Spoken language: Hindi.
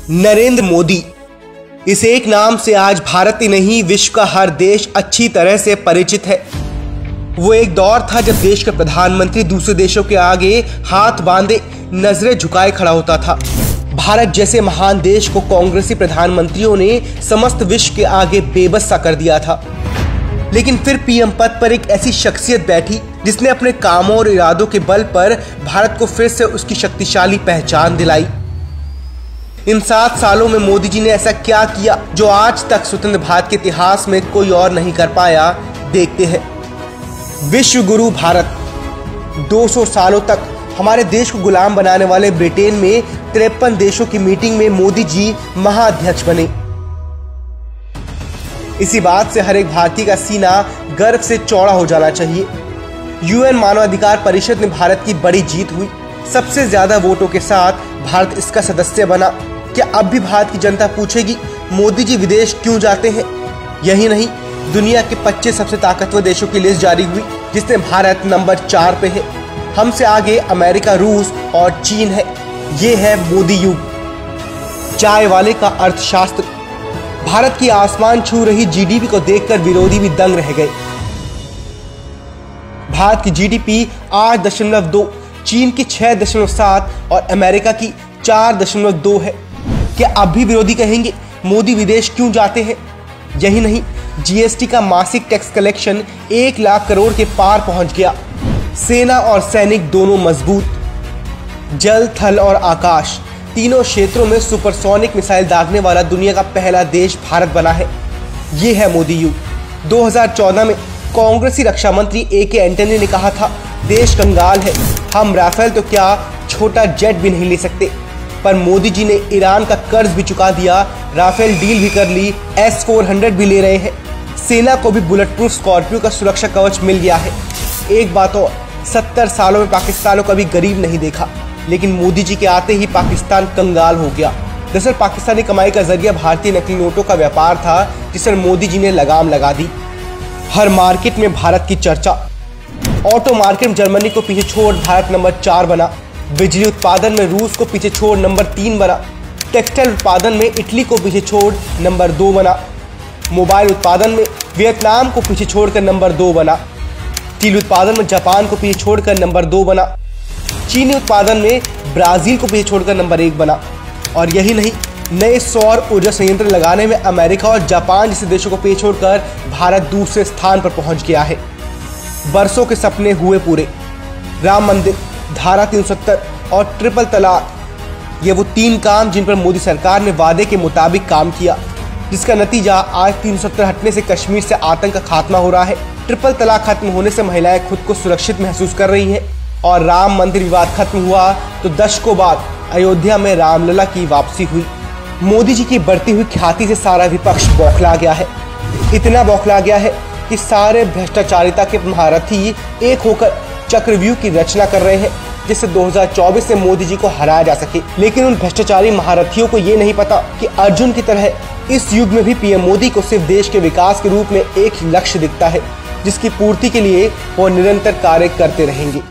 नरेंद्र मोदी, इस एक नाम से आज भारत ही नहीं विश्व का हर देश अच्छी तरह से परिचित है। वो एक दौर था जब देश का प्रधानमंत्री दूसरे देशों के आगे हाथ बांधे नजरें झुकाए खड़ा होता था। भारत जैसे महान देश को कांग्रेसी प्रधानमंत्रियों ने समस्त विश्व के आगे बेबस सा कर दिया था। लेकिन फिर पीएम पद पर एक ऐसी शख्सियत बैठी जिसने अपने कामों और इरादों के बल पर भारत को फिर से उसकी शक्तिशाली पहचान दिलाई। इन 7 सालों में मोदी जी ने ऐसा क्या किया जो आज तक स्वतंत्र भारत के इतिहास में कोई और नहीं कर पाया, देखते हैं। विश्व गुरु भारत। 200 सालों तक हमारे देश को गुलाम बनाने वाले ब्रिटेन में 53 देशों की मीटिंग में मोदी जी महाअध्यक्ष बने। इसी बात से हर एक भारतीय का सीना गर्व से चौड़ा हो जाना चाहिए। यूएन मानवाधिकार परिषद में भारत की बड़ी जीत हुई। सबसे ज्यादा वोटों के साथ भारत इसका सदस्य बना। क्या अब भी भारत की जनता पूछेगी मोदी जी विदेश क्यों जाते हैं? यही नहीं, दुनिया के 25 सबसे ताकतवर देशों की लिस्ट जारी हुई जिसमें भारत नंबर 4 पे है। हमसे आगे अमेरिका, रूस और चीन है। ये है मोदी युग। चाय वाले का अर्थशास्त्र। भारत की आसमान छू रही जीडीपी को देखकर विरोधी भी दंग रह गए। भारत की जीडीपी 8.2, चीन की 6.7 और अमेरिका की 4.2 है। क्या अब भी विरोधी कहेंगे मोदी विदेश क्यों जाते हैं? यही नहीं, जीएसटी का मासिक टैक्स कलेक्शन 1 लाख करोड़ के पार पहुंच गया। सेना और सैनिक दोनों मजबूत। जल, थल और आकाश तीनों क्षेत्रों में सुपरसोनिक मिसाइल दागने वाला दुनिया का पहला देश भारत बना है। ये है मोदी युग। 2014 में कांग्रेसी रक्षा मंत्री AK एंटनी ने कहा था, देश कंगाल है, हम राफेल तो क्या छोटा जेट भी नहीं ले सकते। पर मोदी जी ने ईरान का कर्ज भी चुका दिया, राफेल डील भी कर ली, S-400 भी ले रहे हैं। सेना को भी बुलेट प्रूफ स्कॉर्पियो का सुरक्षा कवच मिल गया है। एक बात और, 70 सालों में पाकिस्तान को कभी गरीब नहीं देखा, लेकिन मोदी जी के आते ही पाकिस्तान कंगाल हो गया। दरअसल पाकिस्तानी कमाई का जरिया भारतीय नकली नोटों का व्यापार था, जिस पर मोदी जी ने लगाम लगा दी। हर मार्केट में भारत की चर्चा। ऑटो मार्केट में जर्मनी को पीछे छोड़ भारत नंबर 4 बना। बिजली उत्पादन में रूस को पीछे छोड़ नंबर 3 बना। टेक्सटाइल उत्पादन में इटली को पीछे छोड़ नंबर 2 बना। मोबाइल उत्पादन में वियतनाम को पीछे छोड़कर नंबर 2 बना। स्टील उत्पादन में जापान को पीछे छोड़कर नंबर 2 बना। चीनी उत्पादन में ब्राजील को पीछे छोड़कर नंबर 1 बना। और यही नहीं, नए सौर ऊर्जा संयंत्र लगाने में अमेरिका और जापान जैसे देशों को पीछे छोड़कर भारत दूसरे स्थान पर पहुंच गया है। बरसों के सपने हुए पूरे। राम मंदिर, धारा 370 और ट्रिपल तलाक, ये वो 3 काम जिन पर मोदी सरकार ने वादे के मुताबिक काम किया, जिसका नतीजा आज 370 हटने से कश्मीर से आतंक का खात्मा हो रहा है। ट्रिपल तलाक खत्म होने से महिलाएं खुद को सुरक्षित महसूस कर रही हैं और राम मंदिर विवाद खत्म हुआ तो दशकों बाद अयोध्या में रामलला की वापसी हुई। मोदी जी की बढ़ती हुई ख्याति से सारा विपक्ष बौखला गया है। इतना बौखला गया है कि सारे भ्रष्टाचारिता के महारथी एक होकर चक्रव्यूह की रचना कर रहे हैं, जिससे 2024 में मोदी जी को हराया जा सके। लेकिन उन भ्रष्टाचारी महारथियों को ये नहीं पता कि अर्जुन की तरह इस युग में भी पीएम मोदी को सिर्फ देश के विकास के रूप में एक लक्ष्य दिखता है, जिसकी पूर्ति के लिए वो निरंतर कार्य करते रहेंगे।